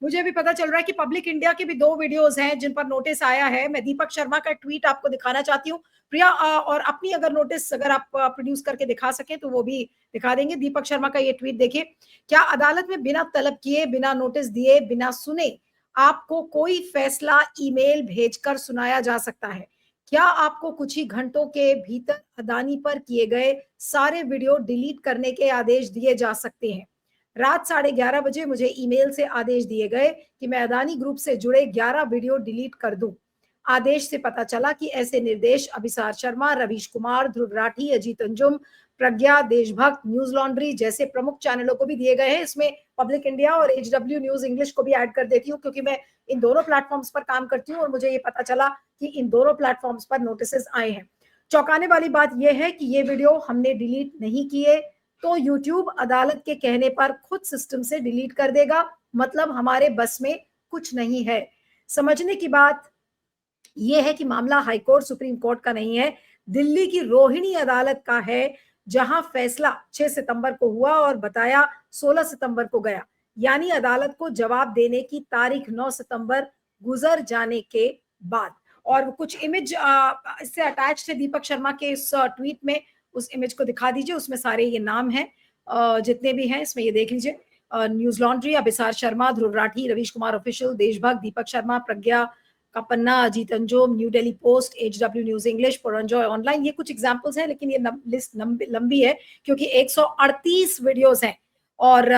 मुझे भी पता चल रहा है कि पब्लिक इंडिया की भी 2 वीडियोस हैं जिन पर नोटिस आया है। मैं दीपक शर्मा का ट्वीट आपको दिखाना चाहती हूँ प्रिया, और अपनी अगर नोटिस अगर आप प्रोड्यूस करके दिखा सके तो वो भी दिखा देंगे। दीपक शर्मा का ये ट्वीट देखिए, क्या अदालत में बिना तलब किए, बिना नोटिस दिए, बिना सुने आपको कोई फैसला ईमेल भेजकर सुनाया जा सकता है? क्या आपको कुछ ही घंटों के भीतर अदानी पर किए गए सारे वीडियो डिलीट करने के आदेश दिए जा सकते हैं? रात 11:30 बजे मुझे ईमेल से आदेश दिए गए कि मैं अदानी ग्रुप से जुड़े 11 वीडियो डिलीट कर दूं। आदेश से पता चला कि ऐसे निर्देश अभिसार शर्मा, रवीश कुमार, ध्रुव राठी, अजीत अंजुम, प्रज्ञा, देशभक्त, न्यूज लॉन्ड्री जैसे प्रमुख चैनलों को भी दिए गए हैं। इसमें पब्लिक इंडिया और HW न्यूज इंग्लिश को भी ऐड कर देती हूँ, क्योंकि मैं इन दोनों प्लेटफॉर्म्स पर काम करती हूँ और मुझे ये पता चला कि इन दोनों प्लेटफॉर्म्स पर नोटिस आए हैं। चौंकाने वाली बात यह है कि ये वीडियो हमने डिलीट नहीं किए तो यूट्यूब अदालत के कहने पर खुद सिस्टम से डिलीट कर देगा, मतलब हमारे बस में कुछ नहीं है। समझने की बात यह है कि मामला हाईकोर्ट सुप्रीम कोर्ट का नहीं है, दिल्ली की रोहिणी अदालत का है, जहां फैसला 6 सितंबर को हुआ और बताया 16 सितंबर को गया। यानी अदालत को जवाब देने की तारीख 9 सितंबर गुजर जाने के बाद। और कुछ इमेज इससे अटैच थे दीपक शर्मा के इस ट्वीट में, उस इमेज को दिखा दीजिए। उसमें सारे ये नाम हैं जितने भी हैं, इसमें ये देख लीजिए। Newslaundry, Abhisar Sharma, Dhruv Rathee, Ravish Kumar official, Deshbhakt, Deepak Sharma, Pragya ka Panna, Ajit Anjum, new Delhi post, HW news English, Paranjoy online. ये कुछ एग्जांपल्स हैं, लेकिन ये लिस्ट लंबी है क्योंकि 138 वीडियोस हैं। और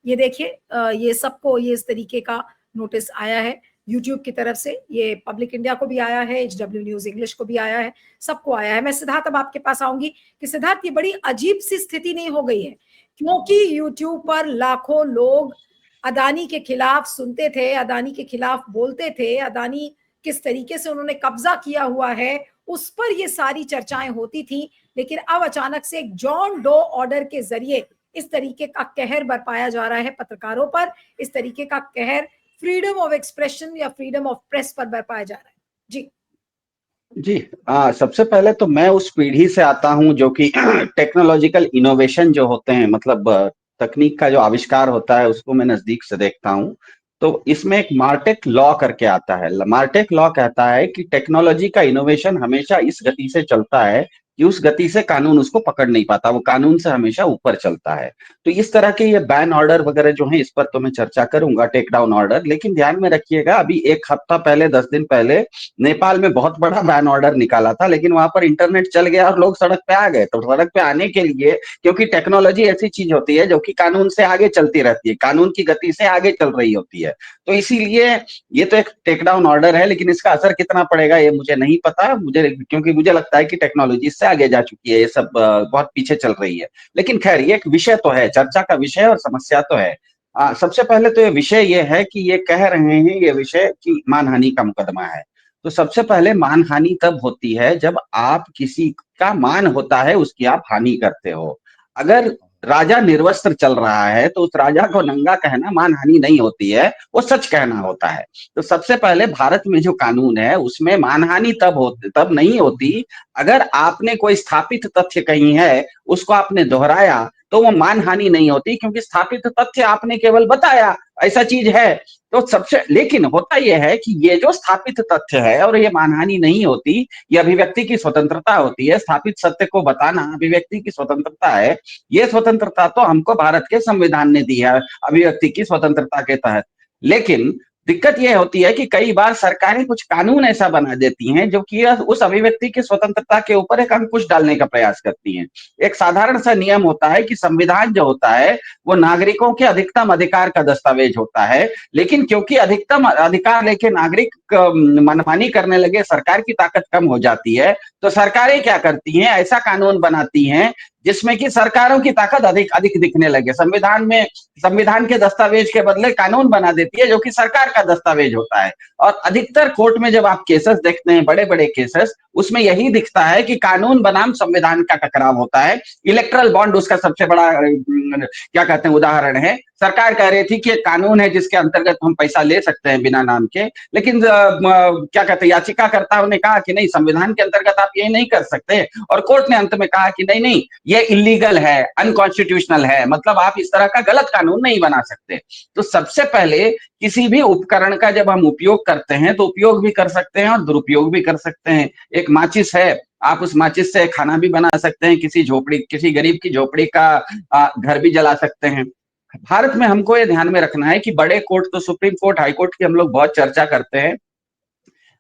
ये देखिए, ये सबको ये इस तरीके का नोटिस आया है यूट्यूब की तरफ से। ये पब्लिक इंडिया को भी आया है, HW न्यूज इंग्लिश को भी आया है, सबको आया है। मैं सिद्धार्थ अब आपके पास आऊंगी कि सिद्धार्थ, ये बड़ी अजीब सी स्थिति नहीं हो गई है, क्योंकि यूट्यूब पर लाखों लोग अदानी के खिलाफ सुनते थे, अदानी के खिलाफ बोलते थे, अदानी किस तरीके से उन्होंने कब्जा किया हुआ है उस पर ये सारी चर्चाएं होती थी। लेकिन अब अचानक से एक जॉन डो ऑर्डर के जरिए इस तरीके का कहर बरपाया जा रहा है पत्रकारों पर, इस तरीके का कहर फ्रीडम ऑफ एक्सप्रेशन या फ्रीडम ऑफ प्रेस पर बरपाया जा रहा है। जी जी, सबसे पहले तो मैं उस पीढ़ी से आता हूं जो कि टेक्नोलॉजिकल इनोवेशन जो होते हैं, मतलब तकनीक का जो आविष्कार होता है उसको मैं नजदीक से देखता हूं। तो इसमें एक मार्टेक लॉ करके आता है। मार्टेक लॉ कहता है कि टेक्नोलॉजी का इनोवेशन हमेशा इस गति से चलता है कि उस गति से कानून उसको पकड़ नहीं पाता, वो कानून से हमेशा ऊपर चलता है। तो इस तरह के ये बैन ऑर्डर वगैरह जो है, इस पर तो मैं चर्चा करूंगा, टेक डाउन ऑर्डर। लेकिन ध्यान में रखिएगा, अभी एक हफ्ता पहले, 10 दिन पहले नेपाल में बहुत बड़ा बैन ऑर्डर निकाला था, लेकिन वहां पर इंटरनेट चल गया और लोग सड़क पे आ गए। तो सड़क पे आने के लिए, क्योंकि टेक्नोलॉजी ऐसी चीज होती है जो कि कानून से आगे चलती रहती है, कानून की गति से आगे चल रही होती है, तो इसीलिए ये तो एक टेक डाउन ऑर्डर है। लेकिन इसका असर कितना पड़ेगा ये मुझे नहीं पता, क्योंकि मुझे लगता है कि टेक्नोलॉजी इससे आगे जा चुकी है, ये सब बहुत पीछे चल रही है। लेकिन खैर, ये एक विषय तो है, चर्चा का विषय और समस्या तो है। सबसे पहले तो ये विषय ये है कि ये कह रहे हैं, ये विषय कि मानहानि का मुकदमा है। तो सबसे पहले मानहानि तब होती है जब आप किसी का मान होता है उसकी आप हानि करते हो। अगर राजा निर्वस्त्र चल रहा है तो उस राजा को नंगा कहना मानहानि नहीं होती है, वो सच कहना होता है। तो सबसे पहले भारत में जो कानून है उसमें मानहानि तब नहीं होती अगर आपने कोई स्थापित तथ्य कही है, उसको आपने दोहराया, तो वो मानहानि नहीं होती, क्योंकि स्थापित तथ्य आपने केवल बताया ऐसा चीज है। तो सबसे, लेकिन होता यह है कि ये जो स्थापित तथ्य है और ये मानहानि नहीं होती, ये अभिव्यक्ति की स्वतंत्रता होती है। स्थापित सत्य को बताना अभिव्यक्ति की स्वतंत्रता है। ये स्वतंत्रता तो हमको भारत के संविधान ने दी है अभिव्यक्ति की स्वतंत्रता के तहत। लेकिन दिक्कत यह होती है कि कई बार सरकारें कुछ कानून ऐसा बना देती हैं जो कि उस अभिव्यक्ति की स्वतंत्रता के ऊपर एक अंकुश डालने का प्रयास करती हैं। एक साधारण सा नियम होता है कि संविधान जो होता है वो नागरिकों के अधिकतम अधिकार का दस्तावेज होता है, लेकिन क्योंकि अधिकतम अधिकार लेके नागरिक मनमानी करने लगे, सरकार की ताकत कम हो जाती है, तो सरकारें क्या करती हैं, ऐसा कानून बनाती हैं जिसमें कि सरकारों की ताकत अधिक अधिक दिखने लगे। संविधान के दस्तावेज के बदले कानून बना देती है जो कि सरकार का दस्तावेज होता है। और अधिकतर कोर्ट में जब आप केसेस देखते हैं, बड़े बड़े केसेस, उसमें यही दिखता है कि कानून बनाम संविधान का टकराव होता है। इलेक्ट्रल बॉन्ड उसका सबसे बड़ा क्या कहते हैं उदाहरण है। सरकार कह रही थी कि एक कानून है जिसके अंतर्गत हम पैसा ले सकते हैं बिना नाम के, लेकिन क्या कहते हैं, याचिकाकर्ताओं ने कहा कि नहीं, संविधान के अंतर्गत आप ये नहीं कर सकते, और कोर्ट ने अंत में कहा कि नहीं नहीं, ये इलीगल है, अनकॉन्स्टिट्यूशनल है, मतलब आप इस तरह का गलत कानून नहीं बना सकते। तो सबसे पहले किसी भी उपकरण का जब हम उपयोग करते हैं तो उपयोग भी कर सकते हैं और दुरुपयोग भी कर सकते हैं। एक माचिस है, आप उस माचिस से खाना भी बना सकते हैं, किसी गरीब की झोपड़ी का घर भी जला सकते हैं। भारत में हमको ये ध्यान में रखना है कि बड़े कोर्ट तो सुप्रीम कोर्ट, हाई कोर्ट की हम लोग बहुत चर्चा करते हैं,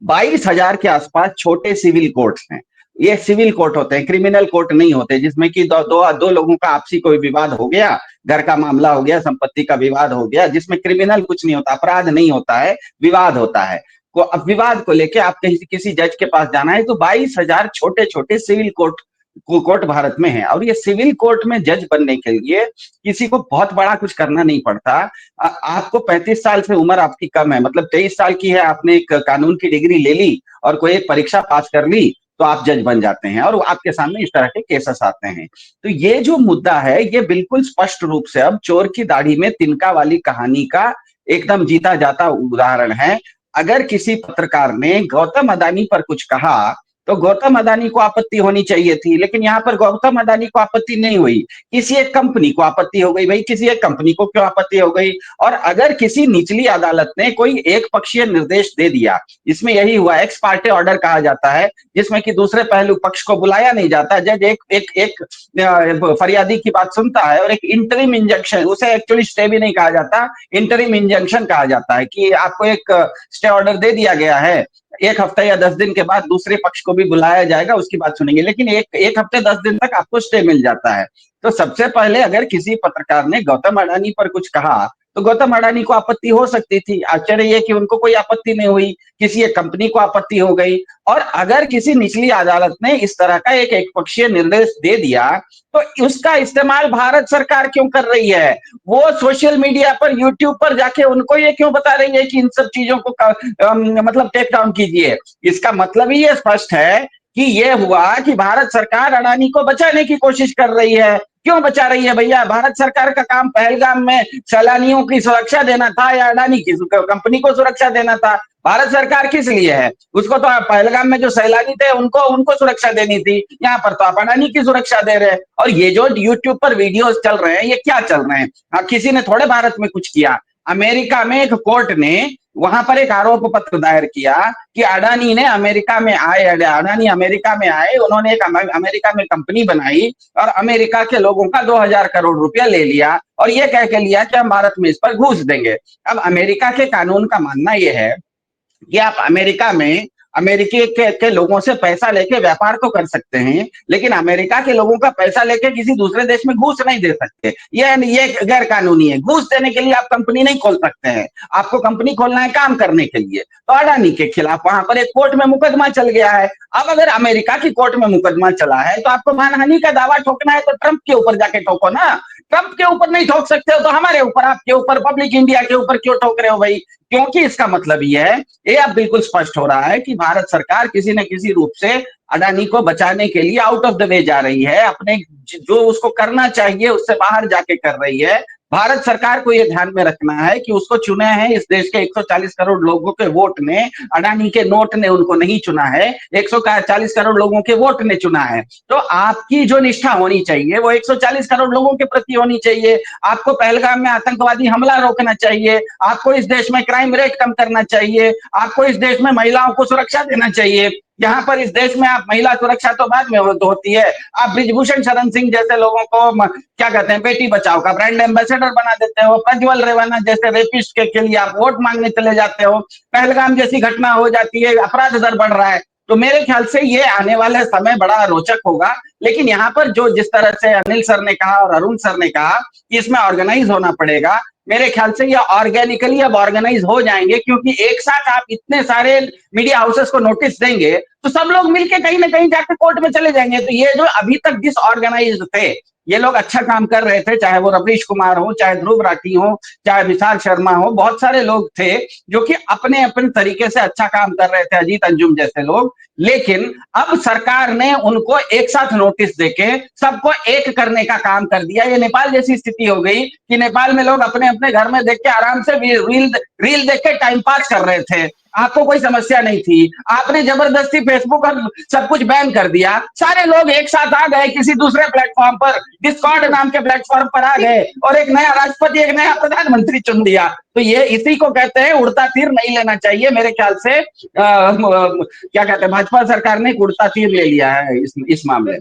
22,000 के आसपास छोटे सिविल कोर्ट्स हैं। ये सिविल कोर्ट होते हैं, क्रिमिनल कोर्ट नहीं होते, जिसमें कि दो लोगों का आपसी कोई विवाद हो गया, घर का मामला हो गया, संपत्ति का विवाद हो गया, जिसमें क्रिमिनल कुछ नहीं होता, अपराध नहीं होता है, विवाद होता है। अब विवाद को लेके आप किसी जज के पास जाना है तो 22,000 छोटे छोटे सिविल कोर्ट भारत में है। और ये सिविल कोर्ट में जज बनने के लिए किसी को बहुत बड़ा कुछ करना नहीं पड़ता। आपको 35 साल से उम्र आपकी कम है, मतलब 23 साल की है, आपने एक कानून की डिग्री ले ली और कोई एक परीक्षा पास कर ली तो आप जज बन जाते हैं और आपके सामने इस तरह के केसेस आते हैं। तो ये जो मुद्दा है ये बिल्कुल स्पष्ट रूप से अब चोर की दाढ़ी में तिनका वाली कहानी का एकदम जीता जाता उदाहरण है। अगर किसी पत्रकार ने गौतम अदानी पर कुछ कहा तो गौतम अदानी को आपत्ति होनी चाहिए थी, लेकिन यहाँ पर गौतम अदानी को आपत्ति नहीं हुई, किसी एक कंपनी को आपत्ति हो गई। भाई किसी एक कंपनी को क्यों आपत्ति हो गई? और अगर किसी निचली अदालत ने कोई एक पक्षीय निर्देश दे दिया, इसमें यही हुआ, एक्स पार्टे ऑर्डर कहा जाता है, जिसमें कि दूसरे पहलू पक्ष को बुलाया नहीं जाता, जज एक फरियादी की बात सुनता है और एक इंटरिम इंजंक्शन, उसे एक्चुअली स्टे भी नहीं कहा जाता, इंटरिम इंजंक्शन कहा जाता है कि आपको एक स्टे ऑर्डर दे दिया गया है, 1 हफ्ते या 10 दिन के बाद दूसरे पक्ष को भी बुलाया जाएगा, उसकी बात सुनेंगे, लेकिन एक हफ्ते 10 दिन तक आपको स्टे मिल जाता है। तो सबसे पहले अगर किसी पत्रकार ने गौतम अडानी पर कुछ कहा तो गौतम अडानी को आपत्ति हो सकती थी। आश्चर्य ये कि उनको कोई आपत्ति नहीं हुई, किसी एक कंपनी को आपत्ति हो गई। और अगर किसी निचली अदालत ने इस तरह का एक पक्षीय निर्देश दे दिया तो उसका इस्तेमाल भारत सरकार क्यों कर रही है? वो सोशल मीडिया पर, यूट्यूब पर जाके उनको ये क्यों बता रही है कि इन सब चीजों को मतलब टेक डाउन कीजिए? इसका मतलब ही ये स्पष्ट है कि ये हुआ कि भारत सरकार अडानी को बचाने की कोशिश कर रही है। क्यों बचा रही है भैया? भारत सरकार का काम पहलगाम में सैलानियों की सुरक्षा देना था या अडानी की कंपनी को सुरक्षा देना था? भारत सरकार किस लिए है? उसको तो पहलगाम में जो सैलानी थे उनको सुरक्षा देनी थी, यहाँ पर तो आप अडानी की सुरक्षा दे रहे हैं। और ये जो यूट्यूब पर वीडियोस चल रहे हैं, ये क्या चल रहे हैं? हाँ, किसी ने थोड़े भारत में कुछ किया। अमेरिका में एक कोर्ट ने वहां पर एक आरोप पत्र दायर किया कि अडानी ने अमेरिका में आए, अडानी अमेरिका में आए, उन्होंने एक अमेरिका में कंपनी बनाई और अमेरिका के लोगों का 2,000 करोड़ रुपया ले लिया और ये कह के लिया कि हम भारत में इस पर घूस देंगे। अब अमेरिका के कानून का मानना यह है कि आप अमेरिका में अमेरिकी के लोगों से पैसा लेके व्यापार तो कर सकते हैं, लेकिन अमेरिका के लोगों का पैसा लेके किसी दूसरे देश में घूस नहीं दे सकते। ये गैर कानूनी है। घूस देने के लिए आप कंपनी नहीं खोल सकते हैं, आपको कंपनी खोलना है काम करने के लिए। तो अडानी के खिलाफ वहां पर एक कोर्ट में मुकदमा चल गया है। अब अगर अमेरिका की कोर्ट में मुकदमा चला है तो आपको मानहानि का दावा ठोकना है तो ट्रंप के ऊपर जाके ठोको ना। ट्रंप के ऊपर नहीं ठोक सकते हो तो हमारे ऊपर, आपके ऊपर, पब्लिक इंडिया के ऊपर क्यों ठोक रहे हो भाई? क्योंकि इसका मतलब ये है, ये अब बिल्कुल स्पष्ट हो रहा है कि भारत सरकार किसी न किसी रूप से अडानी को बचाने के लिए आउट ऑफ द वे जा रही है, अपने जो उसको करना चाहिए उससे बाहर जाके कर रही है। भारत सरकार को यह ध्यान में रखना है कि उसको चुने हैं इस देश के 140 करोड़ लोगों के वोट ने, अडानी के नोट ने उनको नहीं चुना है, 140 करोड़ लोगों के वोट ने चुना है। तो आपकी जो निष्ठा होनी चाहिए वो 140 करोड़ लोगों के प्रति होनी चाहिए। आपको पहलगाम में आतंकवादी हमला रोकना चाहिए, आपको इस देश में क्राइम रेट कम करना चाहिए, आपको इस देश में महिलाओं को सुरक्षा देना चाहिए। यहाँ पर इस देश में आप महिला सुरक्षा तो बाद में होती है, आप ब्रिजभूषण शरण सिंह जैसे लोगों को क्या कहते हैं, बेटी बचाओ का ब्रांड एम्बेसडर बना देते हो, प्रज्वल रेवाना जैसे रेपिस्ट के लिए आप वोट मांगने चले जाते हो, पहलगाम जैसी घटना हो जाती है, अपराध दर बढ़ रहा है। तो मेरे ख्याल से ये आने वाला समय बड़ा रोचक होगा। लेकिन यहाँ पर जो जिस तरह से अनिल सर ने कहा और अरुण सर ने कहा कि इसमें ऑर्गेनाइज होना पड़ेगा, मेरे ख्याल से ये ऑर्गेनिकली अब ऑर्गेनाइज हो जाएंगे, क्योंकि एक साथ आप इतने सारे मीडिया हाउसेस को नोटिस देंगे तो सब लोग मिलके कहीं ना कहीं जाकर कोर्ट में चले जाएंगे। तो ये जो अभी तक डिसऑर्गेनाइज्ड थे, ये लोग अच्छा काम कर रहे थे, चाहे वो रवीश कुमार हो, चाहे ध्रुव राठी हो, चाहे विशाल शर्मा हो, बहुत सारे लोग थे जो कि अपने अपने तरीके से अच्छा काम कर रहे थे, अजीत अंजुम जैसे लोग। लेकिन अब सरकार ने उनको एक साथ नोटिस नोटिस देके सबको एक करने का काम कर दिया। ये नेपाल जैसी स्थिति हो गई कि नेपाल में लोग अपने अपने घर में देख के आराम से रील देख के टाइम पास कर रहे थे, आपको कोई समस्या नहीं थी। आपने जबरदस्ती फेसबुक और सब कुछ बैन कर दिया, सारे लोग एक साथ आ गए किसी दूसरे प्लेटफॉर्म पर, डिस्कॉर्ड नाम के प्लेटफॉर्म पर आ गए और एक नया राष्ट्रपति, एक नया प्रधानमंत्री चुन दिया। तो ये इसी को कहते हैं उड़ता तीर नहीं लेना चाहिए। मेरे ख्याल से क्या कहते हैं, भाजपा सरकार ने एक उड़ता तीर ले लिया है इस मामले में।